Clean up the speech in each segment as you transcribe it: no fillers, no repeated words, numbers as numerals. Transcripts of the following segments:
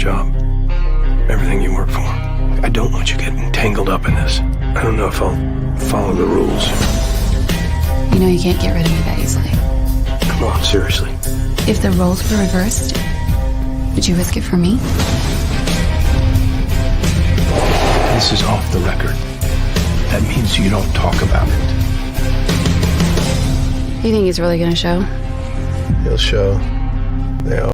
job, everything you work for. I don't want you getting tangled up in this. I don't know if I'll follow the rules. You know you can't get rid of me that easily. Come on, seriously. If the roles were reversed, would you risk it for me? This is off the record. That means you don't talk about it. You think he's really gonna show? He'll show. They all.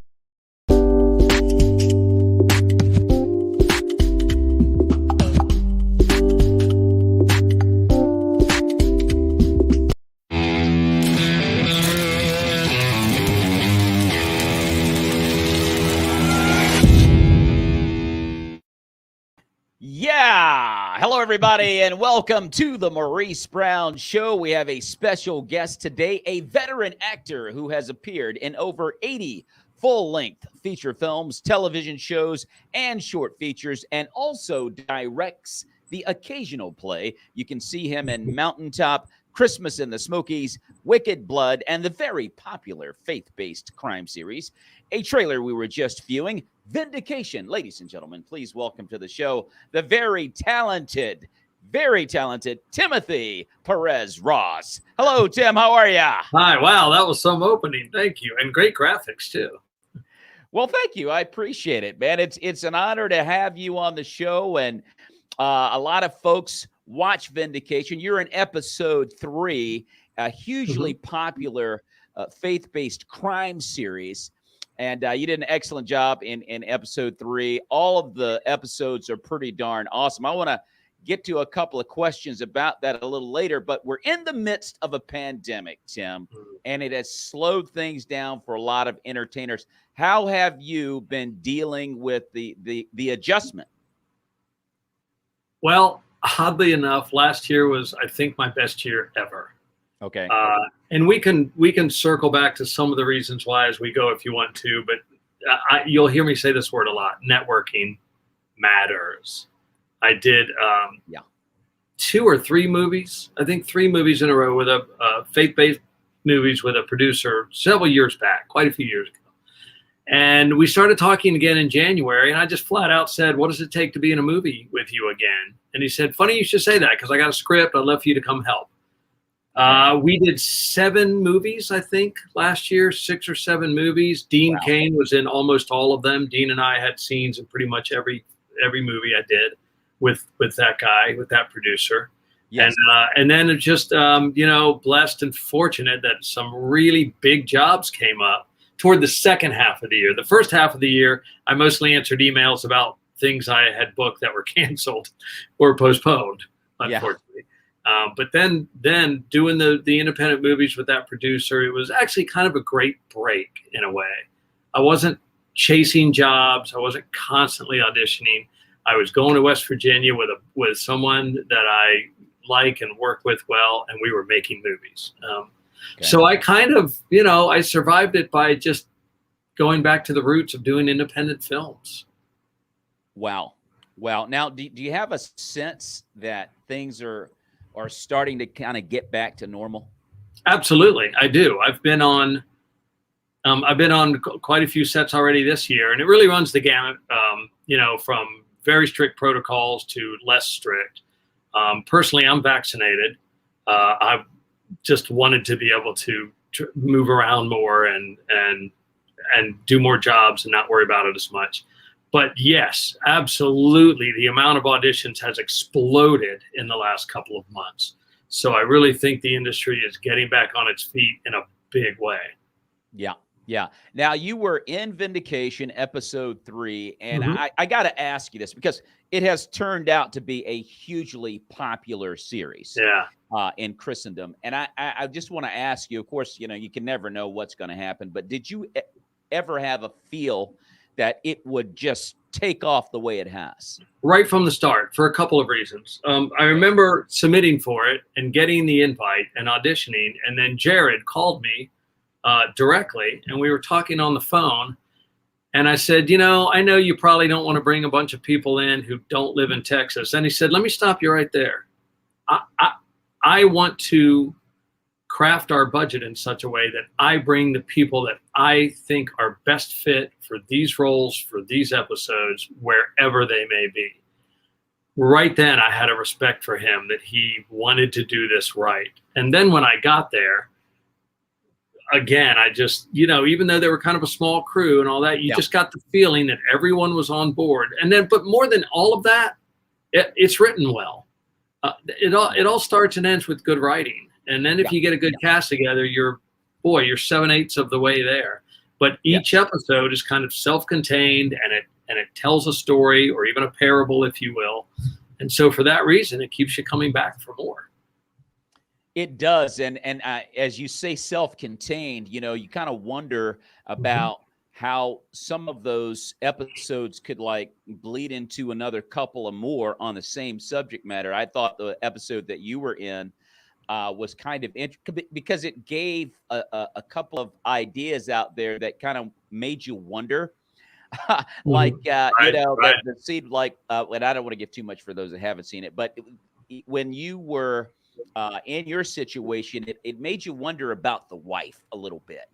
Hello, everybody, and welcome to the Maurice Brown Show. We have a special guest today, a veteran actor who has appeared in over 80 full-length feature films, television shows, and short features, and also directs the occasional play. You can see him in Mountaintop, Christmas in the Smokies, Wicked Blood, and the very popular faith-based crime series. A trailer we were just viewing, Vindication. Ladies and gentlemen, please welcome to the show the very talented Timothy Perez-Ross. Hello, Tim. How are you? Hi. Wow, that was some opening. Thank you. And great graphics, too. Well, thank you. I appreciate it, man. It's an honor to have you on the show. And a lot of folks watch Vindication. You're in episode 3, a hugely popular faith-based crime series. And you did an excellent job in episode 3. All of the episodes are pretty darn awesome. I want to get to a couple of questions about that a little later, but we're in the midst of a pandemic, Tim, and it has slowed things down for a lot of entertainers. How have you been dealing with the adjustment? Well, oddly enough, last year was, I think, my best year ever. Okay. And we can circle back to some of the reasons why as we go if you want to, but you'll hear me say this word a lot. Networking matters. I did 2 or 3 movies, I think 3 movies in a row with a faith-based movies with a producer several years back, quite a few years ago. And we started talking again in January, and I just flat out said, what does it take to be in a movie with you again? And he said, funny you should say that because I got a script. I'd love for you to come help. We did 7 movies, I think, last year, 6 or 7 movies. Dean Cain was in almost all of them. Dean and I had scenes in pretty much every movie I did with that guy, with that producer. Yes. And then it just, blessed and fortunate that some really big jobs came up toward the second half of the year. The first half of the year, I mostly answered emails about things I had booked that were canceled or postponed, unfortunately. But then doing the independent movies with that producer, it was actually kind of a great break in a way. I wasn't chasing jobs. I wasn't constantly auditioning. I was going to West Virginia with someone that I like and work with well, and we were making movies. So I kind of, I survived it by just going back to the roots of doing independent films. Wow. Now, do you have a sense that things are starting to kind of get back to normal? Absolutely, I do. I've been on quite a few sets already this year, and it really runs the gamut. From very strict protocols to less strict. Personally, I'm vaccinated. I've just wanted to be able to move around more and do more jobs and not worry about it as much. But yes, absolutely. The amount of auditions has exploded in the last couple of months. So I really think the industry is getting back on its feet in a big way. Yeah. Now, you were in Vindication episode 3, and I got to ask you this because it has turned out to be a hugely popular series in Christendom. And I just want to ask you, of course, you can never know what's going to happen, but did you ever have a feel that it would just take off the way it has? Right from the start, for a couple of reasons. I remember submitting for it and getting the invite and auditioning, and then Jared called me directly, and we were talking on the phone, and I said, I know you probably don't want to bring a bunch of people in who don't live in Texas. And he said, let me stop you right there. I want to craft our budget in such a way that I bring the people that I think are best fit for these roles, for these episodes, wherever they may be. Right then, I had a respect for him that he wanted to do this right. And then when I got there, again, I just, even though they were kind of a small crew and all that, you just got the feeling that everyone was on board. And then, but more than all of that, it's written well. It all starts and ends with good writing. And then if you get a good cast together, you're 7/8 of the way there. But each episode is kind of self-contained, and it tells a story, or even a parable, if you will. And so for that reason, it keeps you coming back for more. It does. And as you say, self-contained, you kind of wonder about how some of those episodes could like bleed into another couple of more on the same subject matter. I thought the episode that you were in was kind of interesting because it gave a couple of ideas out there that kind of made you wonder. Like, the scene, like, and I don't want to give too much for those that haven't seen it, but when you were in your situation, it made you wonder about the wife a little bit.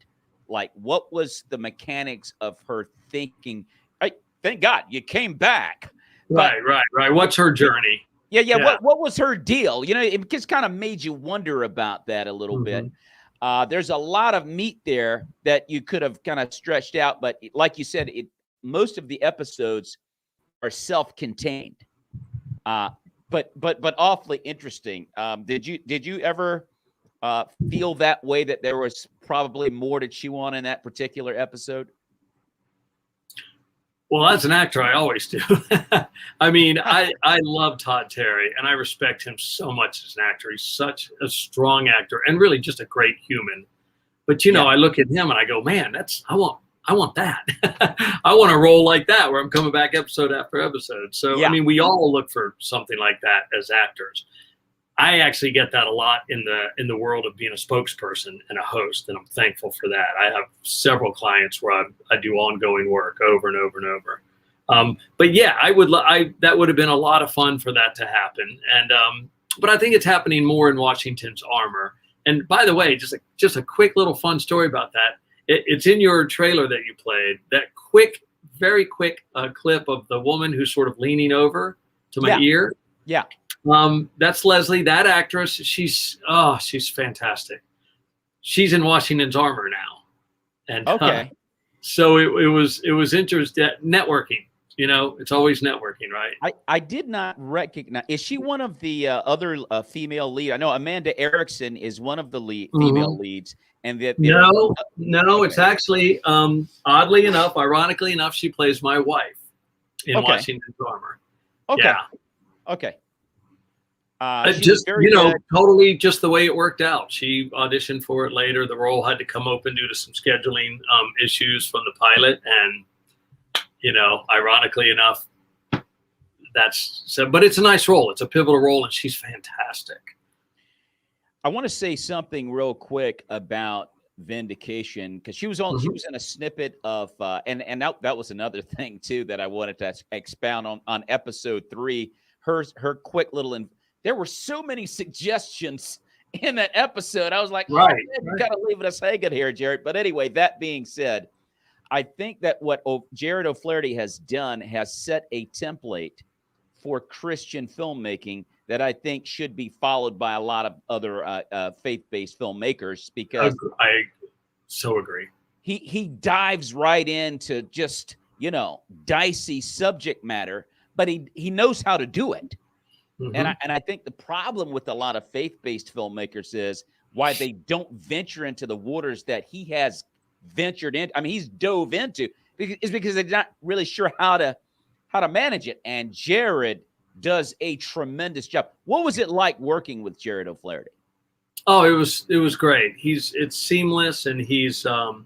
Like, what was the mechanics of her thinking? Thank God you came back. Right. What's her journey? Yeah. What was her deal? It just kind of made you wonder about that a little bit. There's a lot of meat there that you could have kind of stretched out, but like you said, most of the episodes are self-contained, but awfully interesting. Did you ever feel that way, that there was probably more to chew on in that particular episode? Well, as an actor, I always do. I mean, I love Todd Terry, and I respect him so much as an actor. He's such a strong actor and really just a great human. But, I look at him and I go, man, I want that. I want a role like that where I'm coming back episode after episode. So, I mean, we all look for something like that as actors. I actually get that a lot in the world of being a spokesperson and a host, and I'm thankful for that. I have several clients where I do ongoing work over and over and over. But yeah, that would have been a lot of fun for that to happen. And but I think it's happening more in Washington's Armor. And by the way, just a quick little fun story about that. It's in your trailer that you played. That very quick clip of the woman who's sort of leaning over to my ear. Yeah. That's Leslie, that actress. She's fantastic. She's in Washington's Armor now. And okay. So it was interesting. Networking, it's always networking, right? I did not recognize. Is she one of the other female lead? I know Amanda Erickson is one of the female leads. And no, it's actually, oddly enough, ironically enough, she plays my wife in Washington's Armor. Okay. Yeah. Okay. Just totally just the way it worked out. She auditioned for it later. The role had to come open due to some scheduling issues from the pilot, and ironically enough, but it's a nice role. It's a pivotal role, and she's fantastic. I want to say something real quick about Vindication, because she was in a snippet of and that was another thing too that I wanted to expound on episode 3. Her quick little there were so many suggestions in that episode. I was like, you got to leave us hanging here, Jared. But anyway, that being said, I think that what Jared O'Flaherty has done has set a template for Christian filmmaking that I think should be followed by a lot of other faith-based filmmakers, because I so agree. He dives right into just, dicey subject matter, but he knows how to do it. And I think the problem with a lot of faith-based filmmakers is why they don't venture into the waters that he has ventured into. I mean, he's dove into, is because they're not really sure how to manage it. And Jared does a tremendous job. What was it like working with Jared O'Flaherty? Oh, it was great. It's seamless, and he's a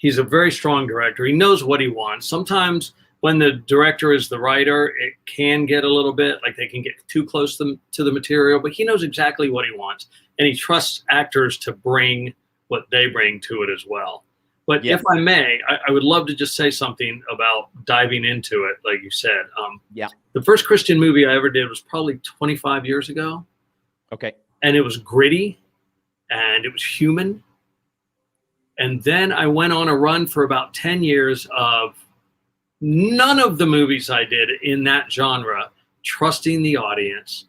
very strong director. He knows what he wants. Sometimes when the director is the writer, it can get a little bit like they can get too close to the material, but he knows exactly what he wants, and he trusts actors to bring what they bring to it as well. But if I may, I would love to just say something about diving into it, like you said. The first Christian movie I ever did was probably 25 years ago. Okay. And it was gritty, and it was human. And then I went on a run for about 10 years of none of the movies I did in that genre, trusting the audience,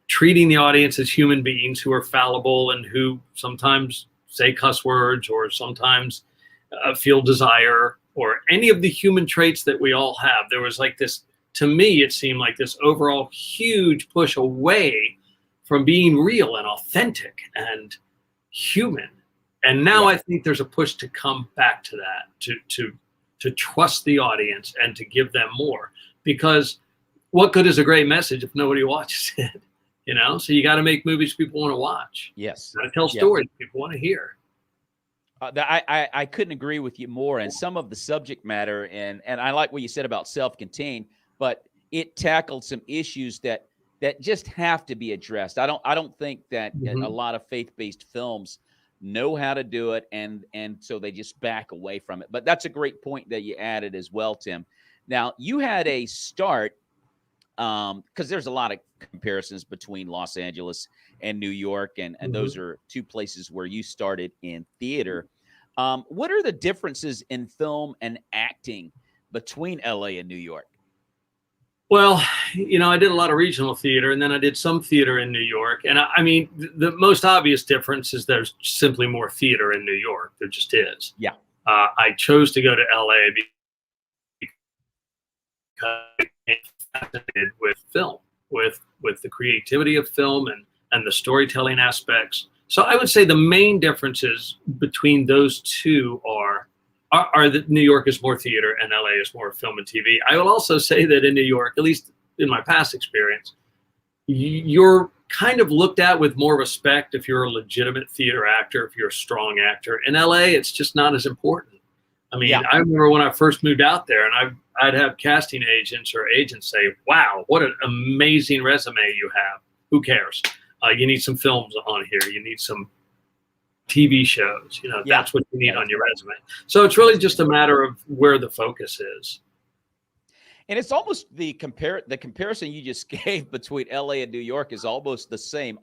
treating the audience as human beings who are fallible and who sometimes say cuss words or sometimes feel desire or any of the human traits that we all have. There was like this, to me, it seemed like this overall huge push away from being real and authentic and human. And now I think there's a push to come back to that, to trust the audience and to give them more, because what good is a great message if nobody watches it? You know, so you got to make movies people want to watch. Yes. You got to tell stories people want to hear. I couldn't agree with you more. And some of the subject matter, and I like what you said about self-contained, but it tackled some issues that just have to be addressed. I don't think that a lot of faith-based films know how to do it, and so they just back away from it. But that's a great point that you added as well, Tim. Now, you had a start, because there's a lot of comparisons between Los Angeles and New York, and those are two places where you started in theater. What are the differences in film and acting between LA and New York? Well, you know, I did a lot of regional theater, and then I did some theater in New York. And I mean, the most obvious difference is there's simply more theater in New York. There just is. Yeah. I chose to go to LA because I'm fascinated with film, with the creativity of film and the storytelling aspects. So I would say the main differences between those two are that New York is more theater and LA is more film and TV. I will also say that in New York, at least in my past experience, you're kind of looked at with more respect if you're a legitimate theater actor, if you're a strong actor. In LA, it's just not as important. I mean, I remember when I first moved out there, and I'd have casting agents or agents say, "Wow, what an amazing resume you have. Who cares? You need some films on here. You need some TV shows. You know, that's what you need on your resume." So it's really just a matter of where the focus is. And it's almost the comparison you just gave between LA and New York is almost the same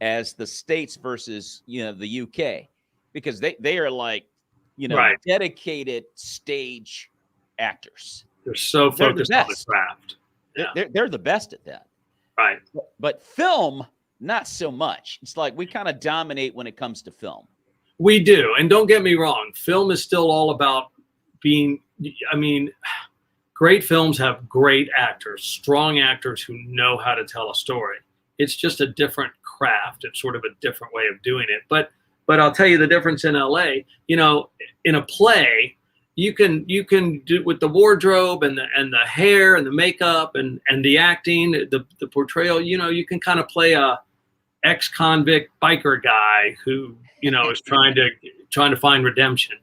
as the States versus, you know, the UK, because they are like, you know, dedicated stage actors. They're so focused on the craft. Yeah. They're the best at that. Right. But film, not so much. It's like we kind of dominate when it comes to film. We do. And don't get me wrong, film is still all about being, I mean, great films have great actors, strong actors who know how to tell a story. It's just a different craft. It's sort of a different way of doing it. But I'll tell you the difference in LA, you know, in a play, you can do with the wardrobe and the hair and the makeup and the acting, the portrayal, you know, you can kind of play a ex-convict biker guy who, you know, is trying to find redemption.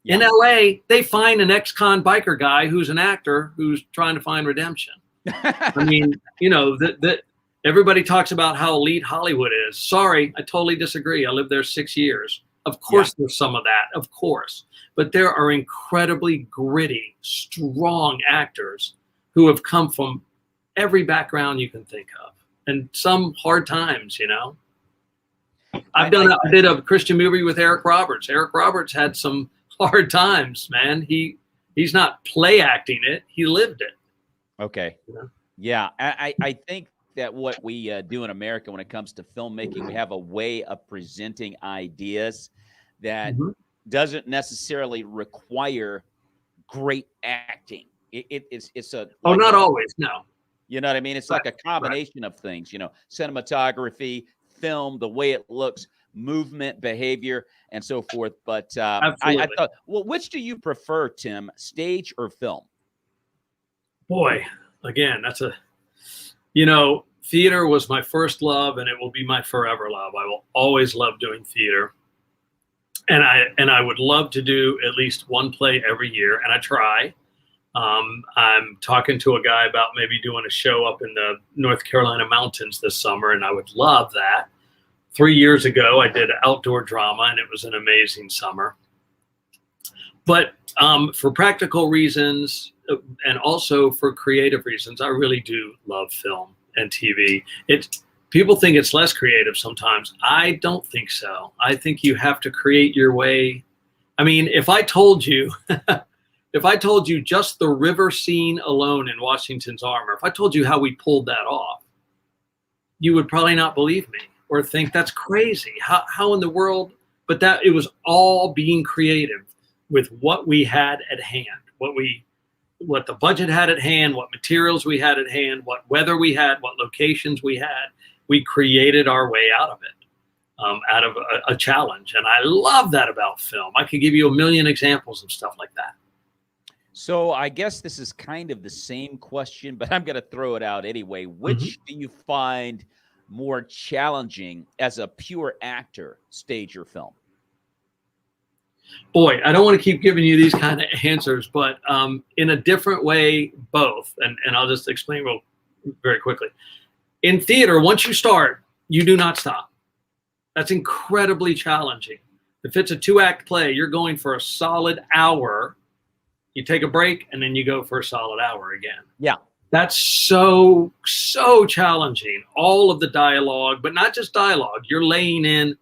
In LA, they find an ex-con biker guy who's an actor who's trying to find redemption. I mean, you know, that everybody talks about how elite Hollywood is. Sorry, I totally disagree. I lived there 6 years. Of course, there's some of that, of course. But there are incredibly gritty, strong actors who have come from every background you can think of, and some hard times, you know. I did a Christian movie with Eric Roberts. Eric Roberts had some hard times, man. He's not play acting it. He lived it. Okay. You know? Yeah. I think that what we do in America when it comes to filmmaking, we have a way of presenting ideas that doesn't necessarily require great acting. It's a not always, no. You know what I mean? It's like a combination of things, you know, cinematography, film, the way it looks, movement, behavior, and so forth. But I thought, well, which do you prefer, Tim, stage or film? Boy, again, you know, theater was my first love, and it will be my forever love. I will always love doing theater. And I would love to do at least one play every year, and I try. I'm talking to a guy about maybe doing a show up in the North Carolina mountains this summer, and I would love that. 3 years ago, I did outdoor drama, and it was an amazing summer. But for practical reasons and also for creative reasons, I really do love film and TV. People think it's less creative sometimes. I don't think so. I think you have to create your way. I mean, if I told you, if I told you just the river scene alone in Washington's Armor, if I told you how we pulled that off, you would probably not believe me or think that's crazy. How in the world? But that it was all being creative with what we had at hand, what the budget had at hand, what materials we had at hand, what weather we had, what locations we had. We created our way out of it, out of a challenge. And I love that about film. I could give you a million examples of stuff like that. So I guess this is kind of the same question, but I'm going to throw it out anyway. Which do you find more challenging as a pure actor, stage or film? Boy, I don't want to keep giving you these kind of answers, but in a different way, both. And I'll just explain very quickly. In theater, once you start, you do not stop. That's incredibly challenging. If it's a 2-act play, you're going for a solid hour. You take a break, and then you go for a solid hour again. Yeah. That's so challenging. All of the dialogue, but not just dialogue. You're laying in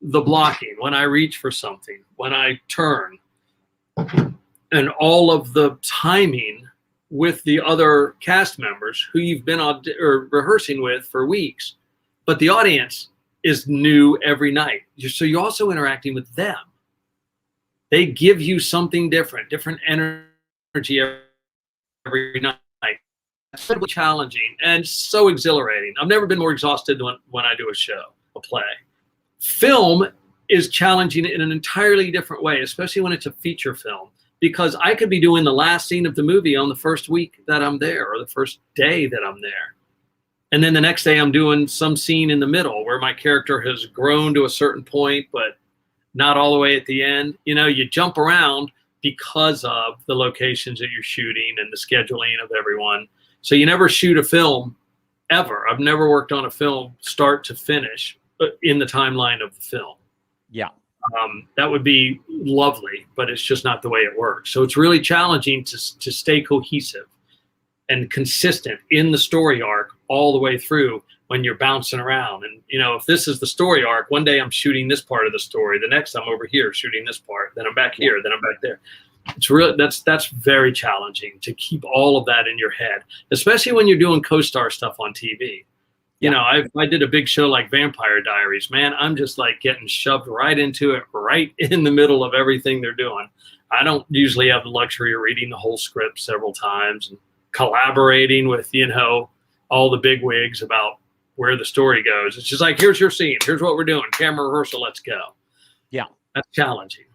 the blocking, when I reach for something, when I turn, and all of the timing with the other cast members who you've been rehearsing with for weeks. But the audience is new every night. So you're also interacting with them. They give you something different energy every night. It's incredibly challenging and so exhilarating. I've never been more exhausted when I do a show, a play. Film is challenging in an entirely different way, especially when it's a feature film, because I could be doing the last scene of the movie on the first week that I'm there or the first day that I'm there. And then the next day I'm doing some scene in the middle where my character has grown to a certain point, but not all the way at the end. You know, you jump around because of the locations that you're shooting and the scheduling of everyone. So you never shoot a film ever. I've never worked on a film start to finish in the timeline of the film. Yeah. That would be lovely, but it's just not the way it works. So it's really challenging to stay cohesive and consistent in the story arc all the way through when you're bouncing around. And, you know, if this is the story arc, one day I'm shooting this part of the story. The next I'm over here shooting this part. Then I'm back here. Then I'm back there. It's really, that's very challenging to keep all of that in your head, especially when you're doing co-star stuff on TV. You know, I did a big show like Vampire Diaries, man, I'm just like getting shoved right into it, right in the middle of everything they're doing. I don't usually have the luxury of reading the whole script several times and collaborating with, you know, all the big wigs about where the story goes. It's just like, here's your scene. Here's what we're doing. Camera rehearsal. Let's go. Yeah. That's challenging.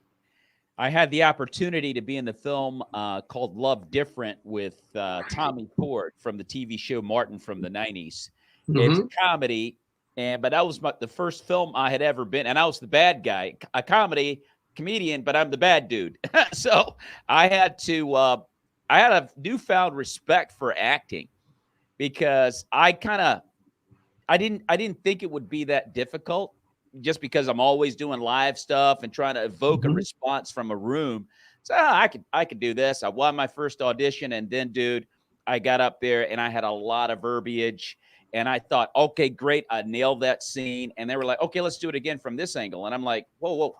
I had the opportunity to be in the film called Love Different with Tommy Ford from the TV show Martin from the 90s. It's a comedy, but that was the first film I had ever been, and I was the bad guy, a comedian, but I'm the bad dude. So I had a newfound respect for acting because I didn't think it would be that difficult, just because I'm always doing live stuff and trying to evoke a response from a room. So I could do this. I won my first audition, and then, dude, I got up there and I had a lot of verbiage. And I thought, okay, great. I nailed that scene. And they were like, okay, let's do it again from this angle. And I'm like, whoa.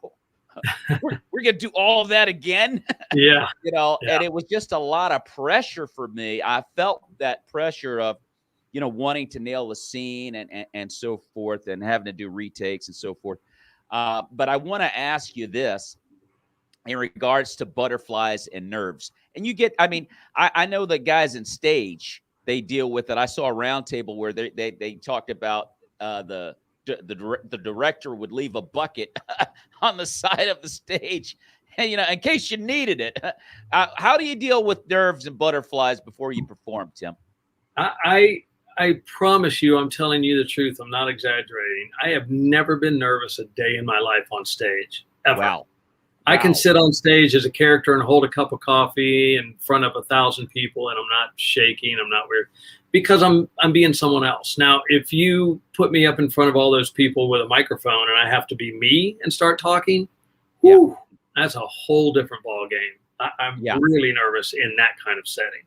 We're going to do all of that again? Yeah. You know, and it was just a lot of pressure for me. I felt that pressure of, you know, wanting to nail the scene and so forth, and having to do retakes and so forth. But I want to ask you this in regards to butterflies and nerves. And you get, I mean, I know that guys in stage, they deal with it. I saw a roundtable where they talked about the director would leave a bucket on the side of the stage, you know, in case you needed it. How do you deal with nerves and butterflies before you perform, Tim? I promise you, I'm telling you the truth. I'm not exaggerating. I have never been nervous a day in my life on stage, ever. Wow. I can sit on stage as a character and hold a cup of coffee in front of 1,000 people, and I'm not shaking. I'm not weird because I'm being someone else. Now, if you put me up in front of all those people with a microphone and I have to be me and start talking, that's a whole different ball game. I'm really nervous in that kind of setting.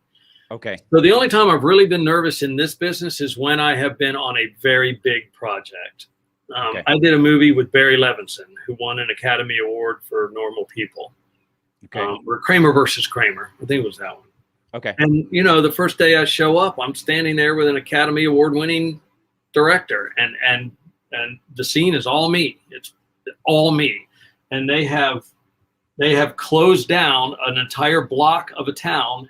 Okay. So the only time I've really been nervous in this business is when I have been on a very big project. Okay. I did a movie with Barry Levinson, who won an Academy Award for Normal People. Okay. Or Kramer versus Kramer. I think it was that one. Okay. And, the first day I show up, I'm standing there with an Academy Award winning director, and the scene is all me. It's all me. And they have closed down an entire block of a town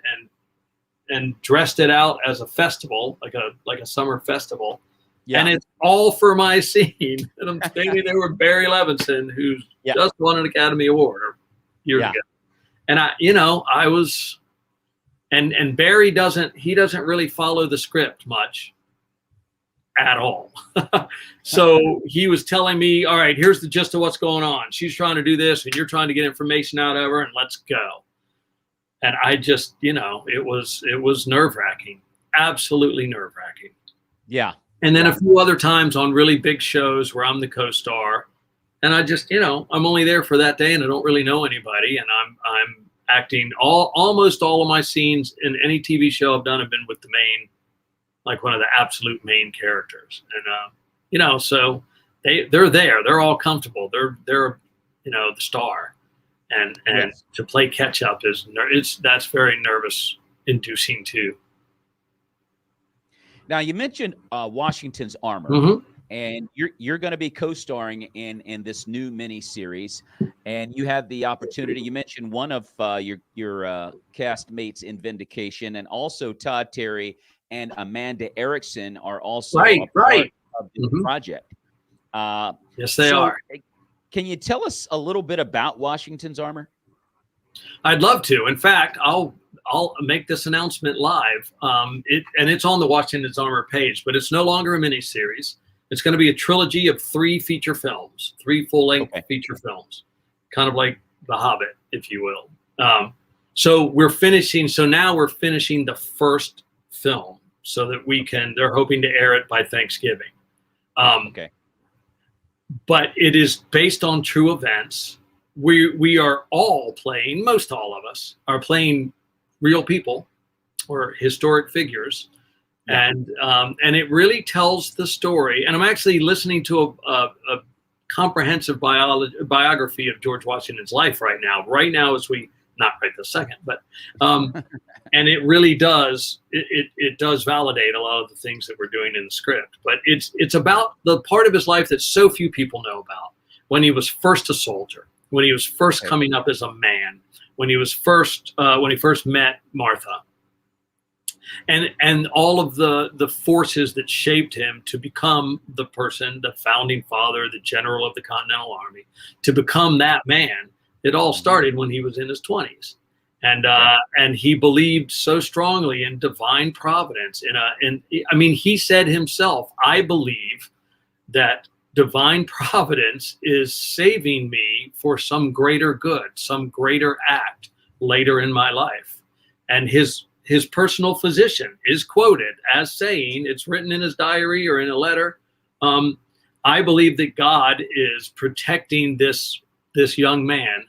and dressed it out as a festival, like a summer festival. Yeah. And it's all for my scene. And I'm standing there with Barry Levinson, who's just won an Academy Award years ago. And I was, and Barry doesn't really follow the script much at all. So he was telling me, all right, here's the gist of what's going on. She's trying to do this and you're trying to get information out of her, and let's go. And I just, it was nerve-wracking, absolutely nerve-wracking. Yeah. And then a few other times on really big shows where I'm the co-star, and I just, I'm only there for that day and I don't really know anybody. And I'm acting almost all of my scenes in any TV show I've done have been with the main, like one of the absolute main characters. And, so they're there, they're all comfortable. They're, the star. And Yes. to play catch up that's very nervous inducing too. Now you mentioned Washington's Armor, Mm-hmm. and you're going to be co-starring in this new mini series, and you had the opportunity. You mentioned one of your cast mates in Vindication, and also Todd Terry and Amanda Erickson are also Right. part of this Mm-hmm. project. Yes, they are. Can you tell us a little bit about Washington's Armor? I'd love to. In fact, I'll make this announcement live. It's on the Washington's Armor page, but it's no longer a miniseries. It's going to be a trilogy of 3 feature films, 3 full-length feature films, kind of like The Hobbit, if you will. So now we're finishing the first film so that they're hoping to air it by Thanksgiving. Okay. But it is based on true events. We are all playing, most all of us are playing real people or historic figures. Yeah. And it really tells the story. And I'm actually listening to a comprehensive biography of George Washington's life right now not right this second, but, and it really does, it does validate a lot of the things that we're doing in the script, but it's about the part of his life that so few people know about. When he was first a soldier, when he was first coming up as a man, when he first met Martha, and all of the forces that shaped him to become the person, the founding father, the general of the Continental Army, to become that man. It all started when he was in his 20s, and he believed so strongly in divine providence. He said himself, "I believe that divine providence is saving me for some greater good, some greater act later in my life." And his personal physician is quoted as saying, it's written in his diary or in a letter, "I believe that God is protecting this young man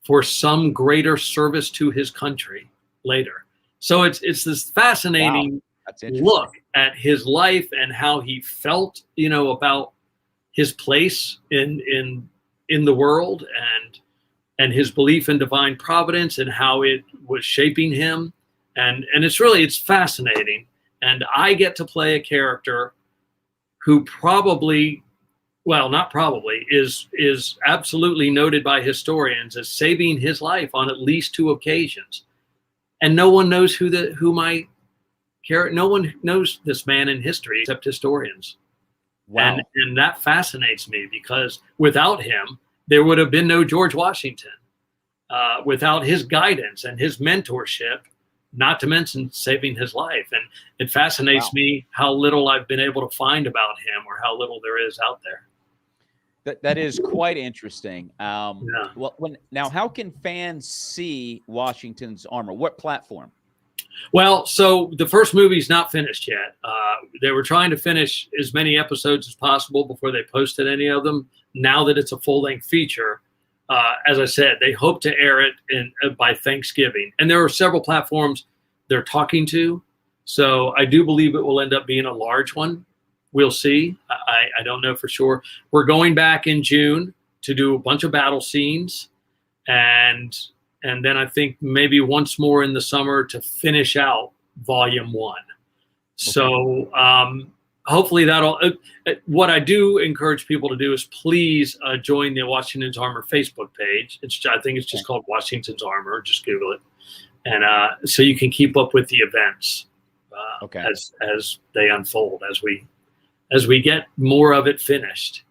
for some greater service to his country later." So it's this fascinating look at his life and how he felt, about his place in the world and his belief in divine providence and how it was shaping him. And it's fascinating. And I get to play a character who is absolutely noted by historians as saving his life on at least 2 occasions. And no one knows no one knows this man in history except historians. Wow. And that fascinates me because without him, there would have been no George Washington. Without his guidance and his mentorship, not to mention saving his life. And it fascinates me how little I've been able to find about him or how little there is out there. That is quite interesting. Well, now, how can fans see Washington's Armor? What platform? Well, so the first movie's not finished yet. They were trying to finish as many episodes as possible before they posted any of them. Now that it's a full-length feature, as I said, they hope to air it by Thanksgiving. And there are several platforms they're talking to. So I do believe it will end up being a large one. We'll see. I don't know for sure. We're going back in June to do a bunch of battle scenes, and then I think maybe once more in the summer to finish out volume 1. So hopefully that'll. What I do encourage people to do is please join the Washington's Armor Facebook page. I think it's just called Washington's Armor. Just Google it, and so you can keep up with the events as they unfold, as we get more of it finished.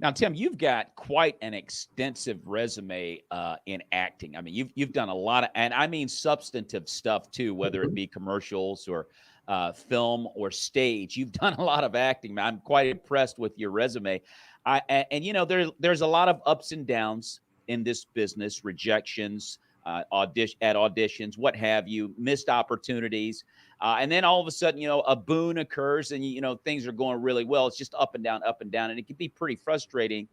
Now, Tim, you've got quite an extensive resume in acting. I mean, you've done a lot of, and I mean substantive stuff too, whether it be commercials or film or stage. You've done a lot of acting. I'm quite impressed with your resume. And you know, there's a lot of ups and downs in this business, rejections, auditions, what have you, missed opportunities. And then all of a sudden, you know, a boon occurs and, you know, things are going really well. It's just up and down, and it can be pretty frustrating.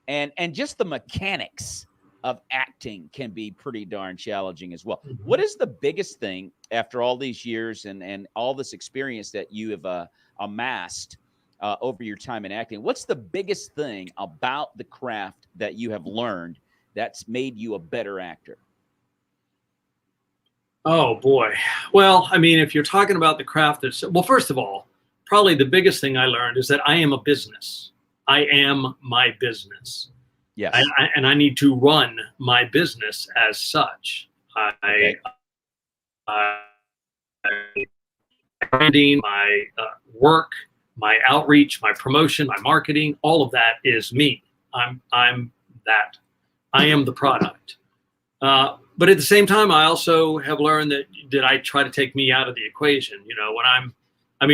And just the mechanics of acting can be pretty darn challenging as well. Mm-hmm. What is the biggest thing after all these years and all this experience that you have amassed over your time in acting? What's the biggest thing about the craft that you have learned that's made you a better actor? Oh boy. Well, I mean, if you're talking about the craft, well, first of all, probably the biggest thing I learned is that I am a business. I am my business. Yes. And I need to run my business as such. Branding, my work, my outreach, my promotion, my marketing, all of that is me. I'm that. I am the product. But at the same time, I also have learned that I try to take me out of the equation. You know,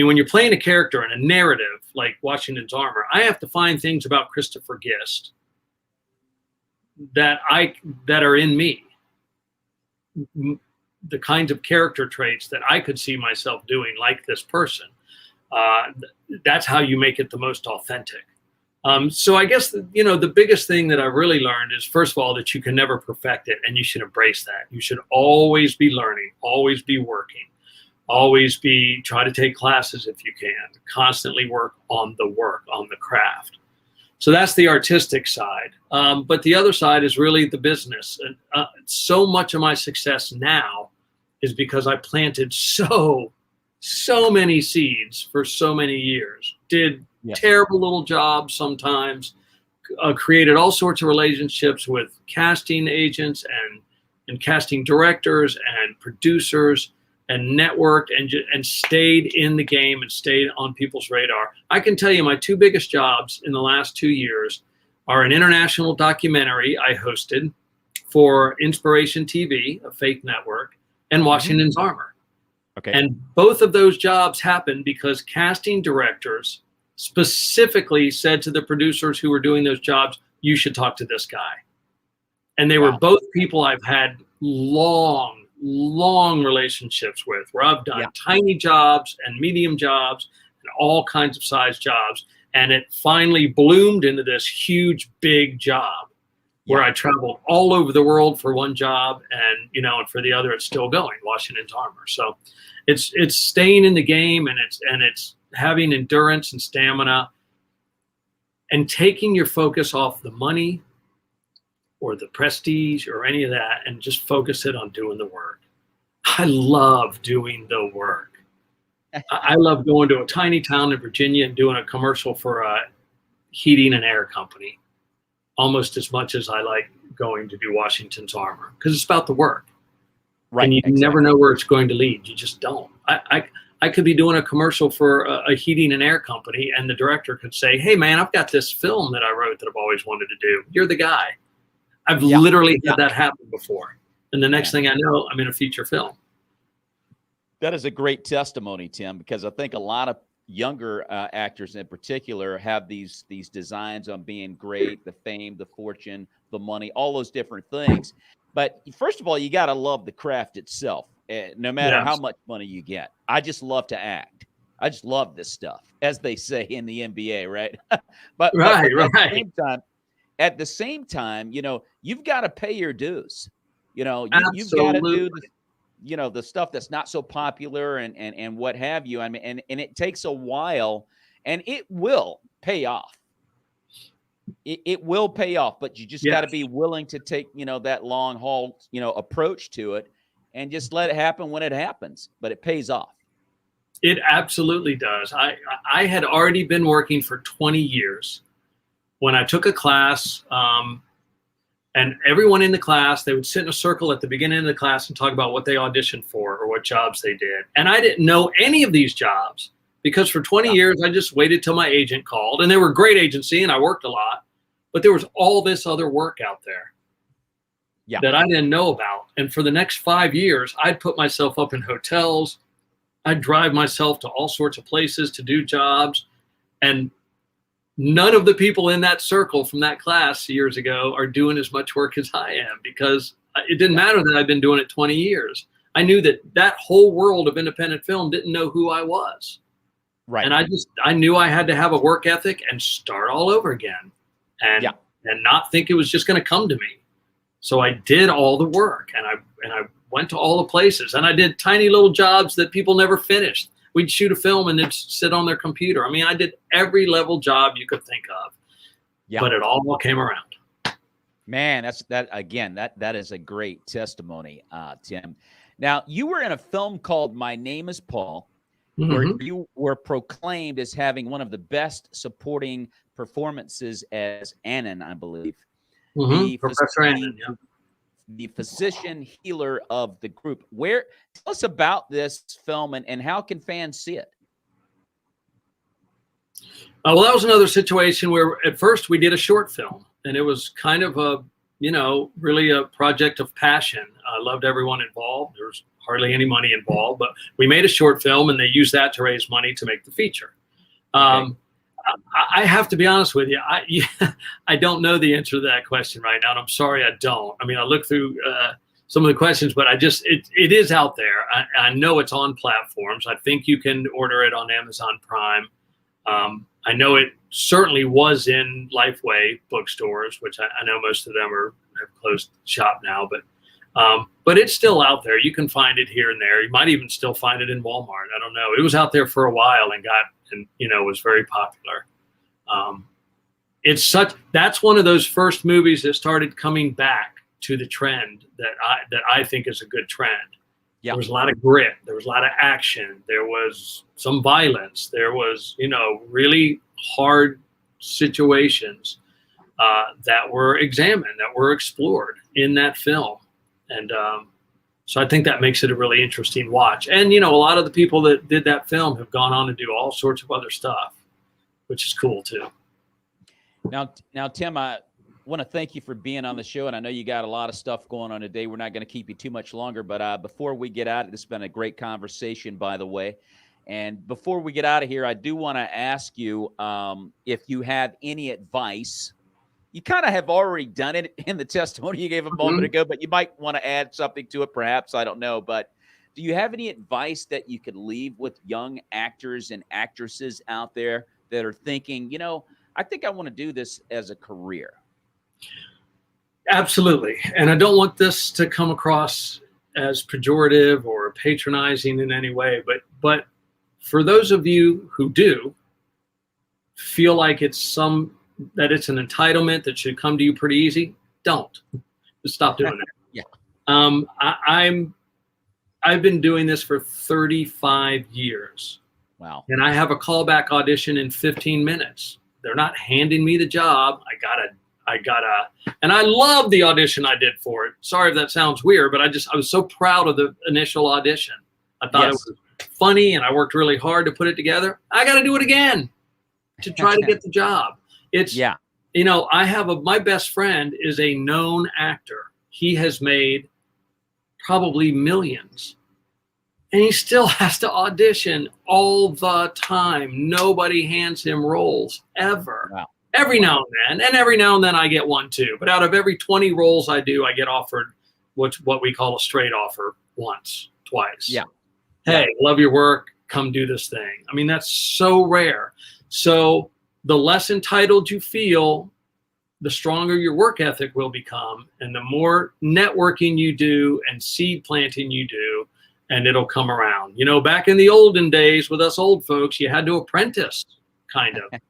when you're playing a character in a narrative like Washington's Armor, I have to find things about Christopher Gist that are in me, the kinds of character traits that I could see myself doing, like this person. That's how you make it the most authentic. So I guess, you know, the biggest thing that I really learned is, first of all, that you can never perfect it, and you should embrace that. You should always be learning, always be working, always try to take classes if you can, constantly work on the craft. So that's the artistic side. But the other side is really the business. And so much of my success now is because I planted so many seeds for so many years, did terrible little jobs sometimes, created all sorts of relationships with casting agents and casting directors and producers, and networked and stayed in the game and stayed on people's radar. I can tell you my 2 biggest jobs in the last 2 years are an international documentary I hosted for Inspiration TV, a fake network, and Washington's Armor. Okay. And both of those jobs happened because casting directors specifically said to the producers who were doing those jobs, you should talk to this guy. And they were both people I've had long relationships with, where I've done tiny jobs and medium jobs and all kinds of size jobs. And it finally bloomed into this huge, big job where I traveled all over the world for one job, and, you know, and for the other, it's still going, Washington's Armor. So it's staying in the game, and it's having endurance and stamina, and taking your focus off the money or the prestige or any of that, and just focus it on doing the work. I love doing the work. I love going to a tiny town in Virginia and doing a commercial for a heating and air company almost as much as I like going to do Washington's Armor, because it's about the work. Right. And you never know where it's going to lead. You just don't. I could be doing a commercial for a heating and air company, and the director could say, hey, man, I've got this film that I wrote that I've always wanted to do. You're the guy. I've literally had that happen before. And the next thing I know, I'm in a feature film. That is a great testimony, Tim, because I think a lot of younger actors in particular have these designs on being great, the fame, the fortune, the money, all those different things. But first of all, you got to love the craft itself, no matter how much money you get. I just love to act. I just love this stuff, as they say in the NBA, right? but at the same time, you know, you've got to pay your dues. You know, you've got to do the stuff that's not so popular and what have you. I mean, and it takes a while, and it will pay off. It will pay off, but you just got to be willing to take, that long haul, approach to it, and just let it happen when it happens, but it pays off. It absolutely does. I had already been working for 20 years when I took a class, and everyone in the class, they would sit in a circle at the beginning of the class and talk about what they auditioned for or what jobs they did. And I didn't know any of these jobs because for 20 years, I just waited till my agent called, and they were a great agency and I worked a lot, but there was all this other work out there that I didn't know about. And for the next 5 years, I'd put myself up in hotels. I'd drive myself to all sorts of places to do jobs. And none of the people in that circle from that class years ago are doing as much work as I am, because it didn't matter that I've been doing it 20 years. I knew that whole world of independent film didn't know who I was. Right. And I knew I had to have a work ethic and start all over again and not think it was just going to come to me. So I did all the work, and I went to all the places, and I did tiny little jobs that people never finished. We'd shoot a film and they'd sit on their computer. I mean, I did every level job you could think of, but it all came around. Man, that is a great testimony, Tim. Now, you were in a film called My Name is Paul, where you were proclaimed as having one of the best supporting performances as Annan, I believe. Professor Annan, the physician healer of the group. Tell us about this film and how can fans see it? Well, that was another situation where at first we did a short film, and it was kind of really a project of passion. I loved everyone involved. There was hardly any money involved, but we made a short film and they used that to raise money to make the feature. I have to be honest with you. I don't know the answer to that question right now, and I'm sorry I don't. I mean, I looked through some of the questions, but it is out there. I know it's on platforms. I think you can order it on Amazon Prime. I know it certainly was in Lifeway bookstores, which I know most of them have closed shop now, but it's still out there. You can find it here and there. You might even still find it in Walmart. I don't know. It was out there for a while and was very popular. That's one of those first movies that started coming back to the trend that I think is a good trend. There was a lot of grit. There was a lot of action. There was some violence. There was, really hard situations that were examined, that were explored in that film. And so I think that makes it a really interesting watch. And, a lot of the people that did that film have gone on to do all sorts of other stuff, which is cool too. Now, Tim, I want to thank you for being on the show. And I know you got a lot of stuff going on today. We're not going to keep you too much longer, but before we get out, this has been a great conversation, by the way. And before we get out of here, I do want to ask you if you have any advice. You kind of have already done it in the testimony you gave a moment ago, but you might want to add something to it, perhaps. I don't know. But do you have any advice that you could leave with young actors and actresses out there that are thinking, I think I want to do this as a career? Absolutely. And I don't want this to come across as pejorative or patronizing in any way, but for those of you who do feel like it's an entitlement that should come to you pretty easy, don't. Just stop doing that. I've been doing this for 35 years. Wow. And I have a callback audition in 15 minutes. They're not handing me the job. And I love the audition I did for it. Sorry if that sounds weird, but I was so proud of the initial audition. I thought it was funny and I worked really hard to put it together. I got to do it again to try to get the job. My best friend is a known actor. He has made probably millions, and he still has to audition all the time. Nobody hands him roles ever. Wow. Every now and then I get one too. But out of every 20 roles I do, I get offered what we call a straight offer once, twice. Yeah. Hey, love your work. Come do this thing. I mean, that's so rare. So the less entitled you feel, the stronger your work ethic will become. And the more networking you do and seed planting you do, and it'll come around. You know, back in the olden days with us old folks, you had to apprentice, kind of.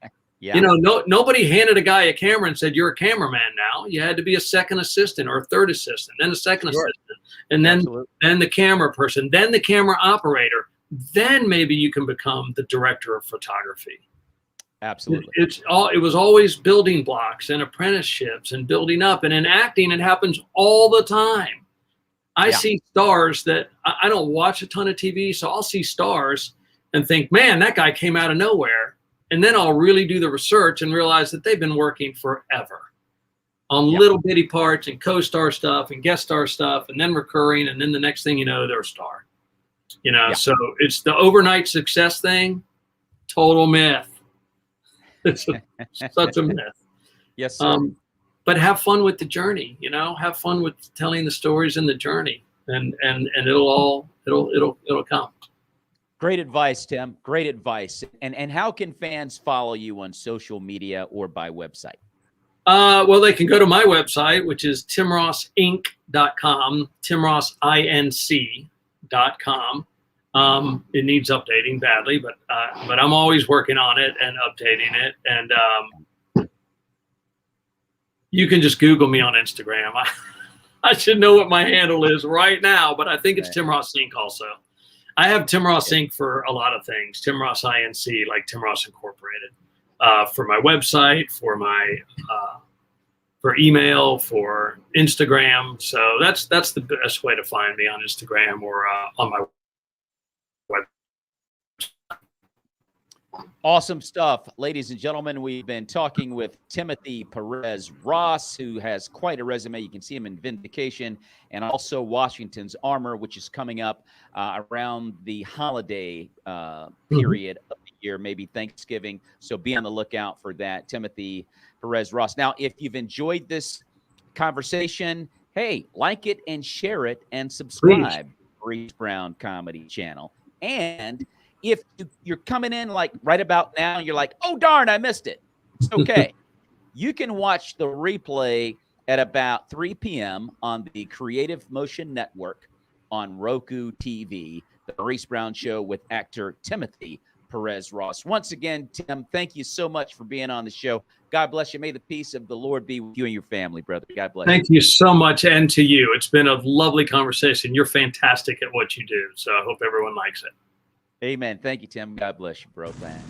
Yeah. You know, nobody handed a guy a camera and said, you're a cameraman now. You had to be a second assistant or a third assistant, then a second assistant, and then the camera person, then the camera operator. Then maybe you can become the director of photography. Absolutely. It was always building blocks and apprenticeships and building up. And in acting, it happens all the time. I see stars that I don't watch a ton of TV, so I'll see stars and think, man, that guy came out of nowhere. And then I'll really do the research and realize that they've been working forever on little bitty parts and co-star stuff and guest star stuff, and then recurring. And then the next thing you know, they're a star. You know, so it's the overnight success thing. Total myth. It's such a myth. Yes, sir. But have fun with the journey. You know, have fun with telling the stories in the journey, and it'll come. Great advice, Tim. Great advice. And how can fans follow you on social media or by website? Well, they can go to my website, which is timrossinc.com, timrossinc.com. It needs updating badly, but I'm always working on it and updating it. And you can just Google me on Instagram. I should know what my handle is right now, but I think it's Tim Ross Inc. also. I have Tim Ross Inc. for a lot of things. Tim Ross Inc., like Tim Ross Incorporated, for my website, for my for email, for Instagram. So that's the best way to find me on Instagram or on my website. Awesome stuff. Ladies and gentlemen, we've been talking with Timothy Perez-Ross, who has quite a resume. You can see him in Vindication and also Washington's Armor, which is coming up around the holiday period of the year, maybe Thanksgiving. So be on the lookout for that, Timothy Perez-Ross. Now, if you've enjoyed this conversation, hey, like it and share it and subscribe to Maurice Brown Comedy Channel. And if you're coming in like right about now and you're like, oh, darn, I missed it. It's okay. You can watch the replay at about 3 p.m. on the Creative Motion Network on Roku TV, the Maurice Brown Show with actor Timothy Perez-Ross. Once again, Tim, thank you so much for being on the show. God bless you. May the peace of the Lord be with you and your family, brother. God bless you. Thank you so much, and to you. It's been a lovely conversation. You're fantastic at what you do, so I hope everyone likes it. Amen. Thank you, Tim. God bless you, bro. Thanks.